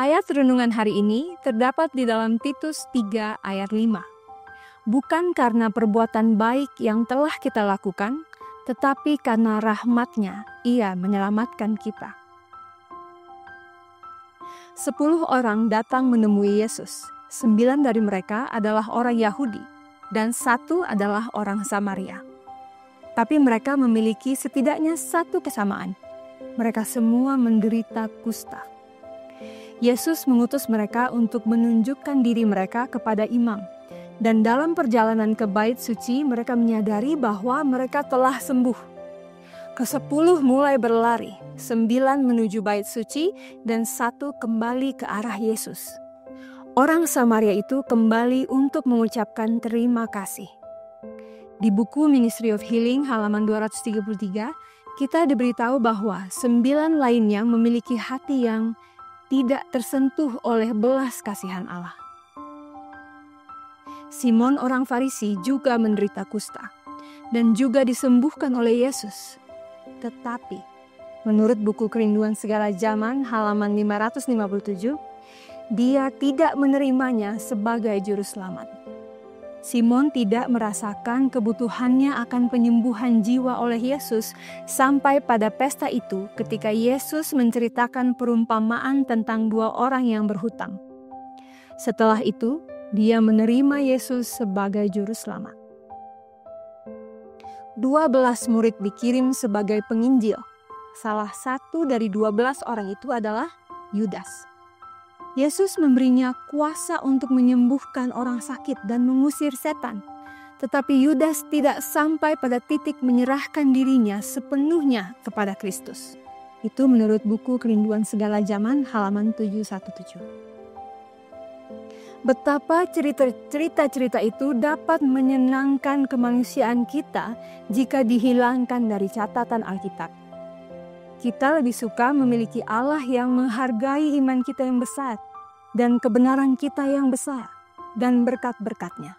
Ayat renungan hari ini terdapat di dalam Titus 3 ayat 5. Bukan karena perbuatan baik yang telah kita lakukan, tetapi karena rahmat-Nya Ia menyelamatkan kita. 10 orang datang menemui Yesus. 9 dari mereka adalah orang Yahudi dan 1 adalah orang Samaria. Tapi mereka memiliki setidaknya satu kesamaan. Mereka semua menderita kusta. Yesus mengutus mereka untuk menunjukkan diri mereka kepada imam. Dan dalam perjalanan ke bait suci mereka menyadari bahwa mereka telah sembuh. Ke-10 mulai berlari, 9 menuju bait suci dan 1 kembali ke arah Yesus. Orang Samaria itu kembali untuk mengucapkan terima kasih. Di buku Ministry of Healing halaman 233, kita diberitahu bahwa 9 lainnya memiliki hati yang tidak tersentuh oleh belas kasihan Allah. Simon orang Farisi juga menderita kusta dan juga disembuhkan oleh Yesus. Tetapi, menurut buku Kerinduan Segala Zaman halaman 557, dia tidak menerimanya sebagai juru selamat. Simon tidak merasakan kebutuhannya akan penyembuhan jiwa oleh Yesus sampai pada pesta itu ketika Yesus menceritakan perumpamaan tentang 2 orang yang berhutang. Setelah itu, dia menerima Yesus sebagai juru selamat. 12 murid dikirim sebagai penginjil. Salah satu dari 12 orang itu adalah Yudas. Yesus memberinya kuasa untuk menyembuhkan orang sakit dan mengusir setan. Tetapi Yudas tidak sampai pada titik menyerahkan dirinya sepenuhnya kepada Kristus. Itu menurut buku Kerinduan Segala Zaman halaman 717. Betapa cerita-cerita itu dapat menyenangkan kemanusiaan kita jika dihilangkan dari catatan Alkitab. Kita lebih suka memiliki Allah yang menghargai iman kita yang besar dan kebenaran kita yang besar dan berkat-berkat-Nya.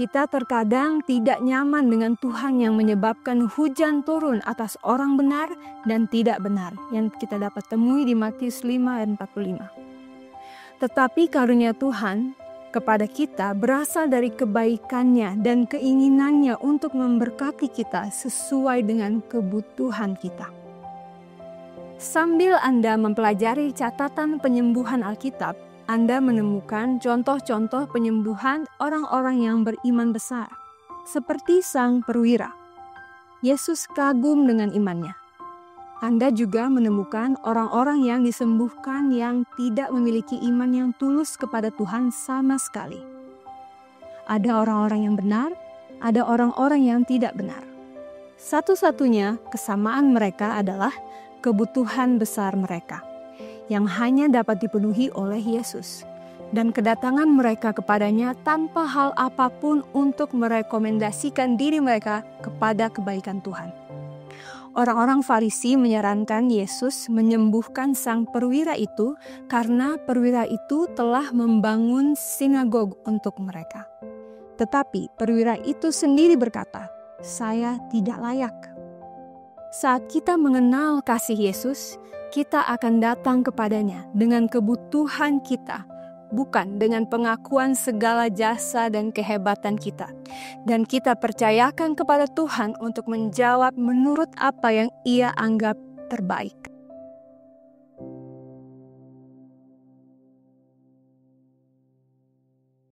Kita terkadang tidak nyaman dengan Tuhan yang menyebabkan hujan turun atas orang benar dan tidak benar yang kita dapat temui di Matius 5 ayat 45. Tetapi karunia Tuhan kepada kita berasal dari kebaikan-Nya dan keinginannya untuk memberkati kita sesuai dengan kebutuhan kita. Sambil Anda mempelajari catatan penyembuhan Alkitab, Anda menemukan contoh-contoh penyembuhan orang-orang yang beriman besar, seperti sang perwira. Yesus kagum dengan imannya. Anda juga menemukan orang-orang yang disembuhkan yang tidak memiliki iman yang tulus kepada Tuhan sama sekali. Ada orang-orang yang benar, ada orang-orang yang tidak benar. Satu-satunya kesamaan mereka adalah kebutuhan besar mereka yang hanya dapat dipenuhi oleh Yesus dan kedatangan mereka kepadanya tanpa hal apapun untuk merekomendasikan diri mereka kepada kebaikan Tuhan. Orang-orang Farisi menyarankan Yesus menyembuhkan sang perwira itu karena perwira itu telah membangun sinagog untuk mereka. Tetapi perwira itu sendiri berkata, "Saya tidak layak." Saat kita mengenal kasih Yesus, kita akan datang kepadanya dengan kebutuhan kita, bukan dengan pengakuan segala jasa dan kehebatan kita. Dan kita percayakan kepada Tuhan untuk menjawab menurut apa yang Ia anggap terbaik.